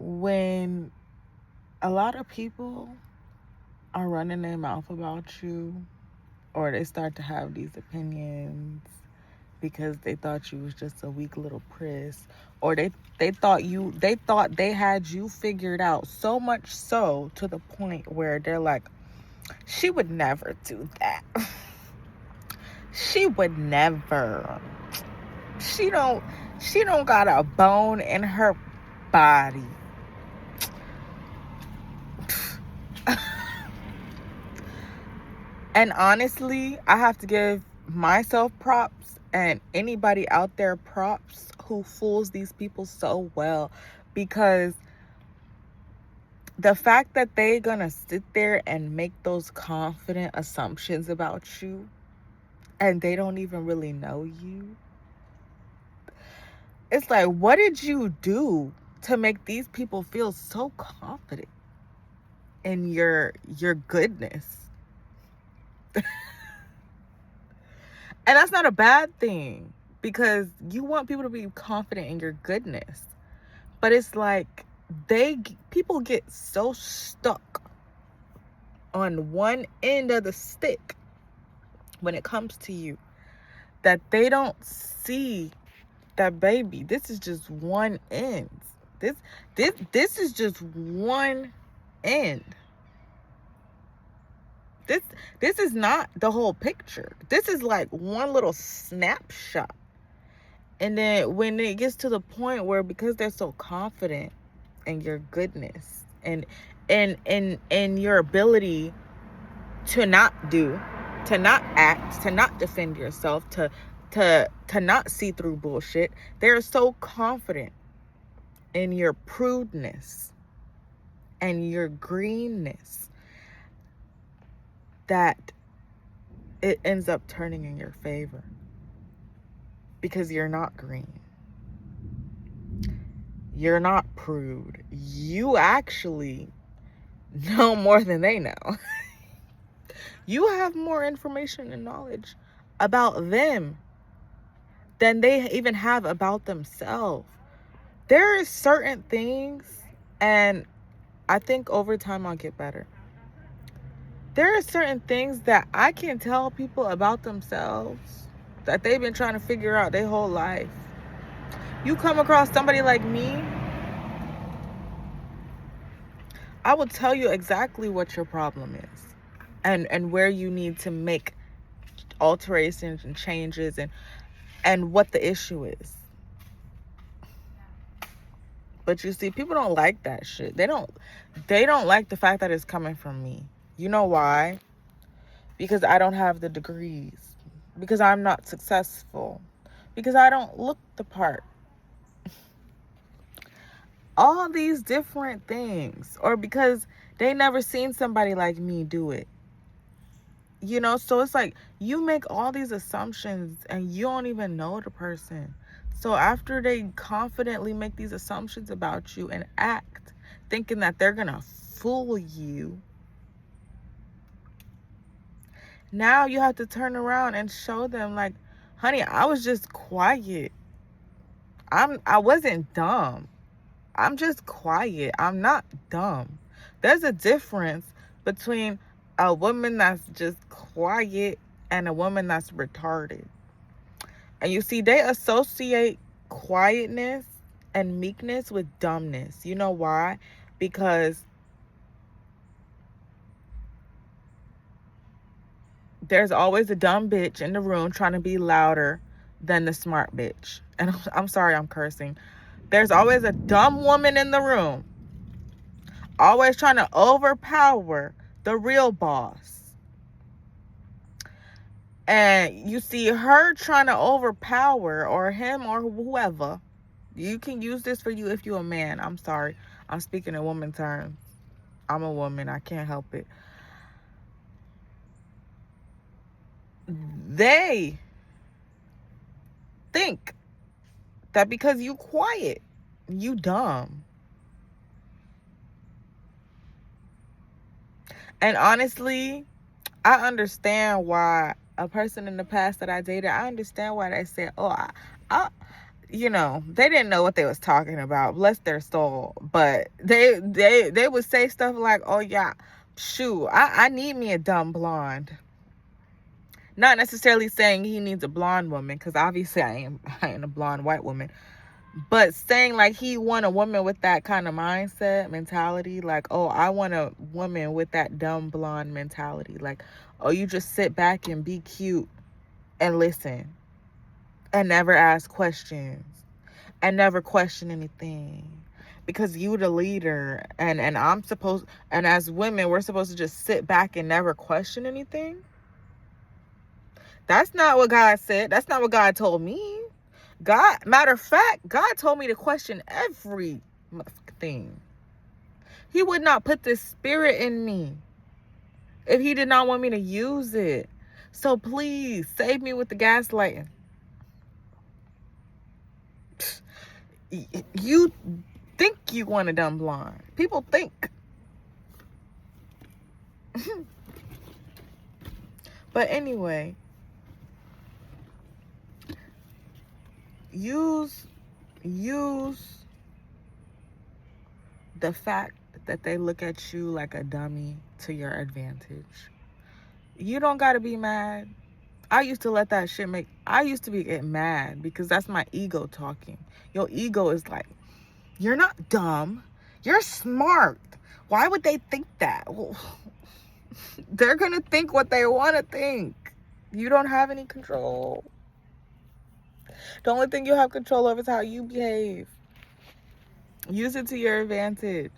when a lot of people are running their mouth about you, or they start to have these opinions because they thought you was just a weak little priss, or they thought they had you figured out, so much so to the point where they're like, she would never do that. She would never. She don't she don't got a bone in her body. And honestly, I have to give myself props and anybody out there props who fools these people so well, because the fact that they're gonna sit there and make those confident assumptions about you and they don't even really know you, it's like, what did you do to make these people feel so confident in your goodness? And that's not a bad thing, because you want people to be confident in your goodness. But it's like people get so stuck on one end of the stick when it comes to you that they don't see that, baby, this is just one end. This is just one end. This is not the whole picture. This is like one little snapshot. And then when it gets to the point where, because they're so confident in your goodness and your ability to not do, to not act, to not defend yourself, to not see through bullshit, they're so confident in your prudeness and your greenness that it ends up turning in your favor, because you're not green. You're not prude. You actually know more than they know. You have more information and knowledge about them than they even have about themselves. There are certain things, and I think over time I'll get better. There are certain things that I can tell people about themselves that they've been trying to figure out their whole life. You come across somebody like me, I will tell you exactly what your problem is and where you need to make alterations and changes, and what the issue is. But you see, people don't like that shit. They don't like the fact that it's coming from me. You know why? Because I don't have the degrees. Because I'm not successful. Because I don't look the part. All these different things. Or because they never seen somebody like me do it. You know, so it's like you make all these assumptions and you don't even know the person. So after they confidently make these assumptions about you and act thinking that they're gonna fool you, now you have to turn around and show them, like, honey, I was just quiet. I wasn't dumb. I'm just quiet. I'm not dumb. There's a difference between a woman that's just quiet and a woman that's retarded. And you see, they associate quietness and meekness with dumbness. You know why? Because there's always a dumb bitch in the room trying to be louder than the smart bitch. And I'm sorry, I'm cursing. There's always a dumb woman in the room, always trying to overpower the real boss. And you see her trying to overpower, or him or whoever. You can use this for you if you're a man. I'm sorry. I'm speaking in woman terms. I'm a woman. I can't help it. They think that because you quiet, you dumb. And honestly, I understand why a person in the past that I dated, I understand why they said, oh, you know, they didn't know what they was talking about. Bless their soul. But they would say stuff like, oh yeah, shoot, I need me a dumb blonde. Not necessarily saying he needs a blonde woman, because obviously I ain't a blonde white woman. But saying like he want a woman with that kind of mindset, mentality, like, oh, I want a woman with that dumb blonde mentality. Like, oh, you just sit back and be cute and listen and never ask questions and never question anything. Because you the leader, and as women, we're supposed to just sit back and never question anything. That's not what God said. That's not what God told me. Matter of fact, God told me to question every thing. He would not put this spirit in me if he did not want me to use it. So please, save me with the gaslighting. You think you want a dumb blonde. People think. But anyway, use the fact that they look at you like a dummy to your advantage. You don't gotta be mad. I used to let that shit I used to get mad because that's my ego talking. Your ego is like, you're not dumb, you're smart. Why would they think that? Well, they're gonna think what they want to think. You don't have any control. The only thing you have control over is how you behave. Use it to your advantage.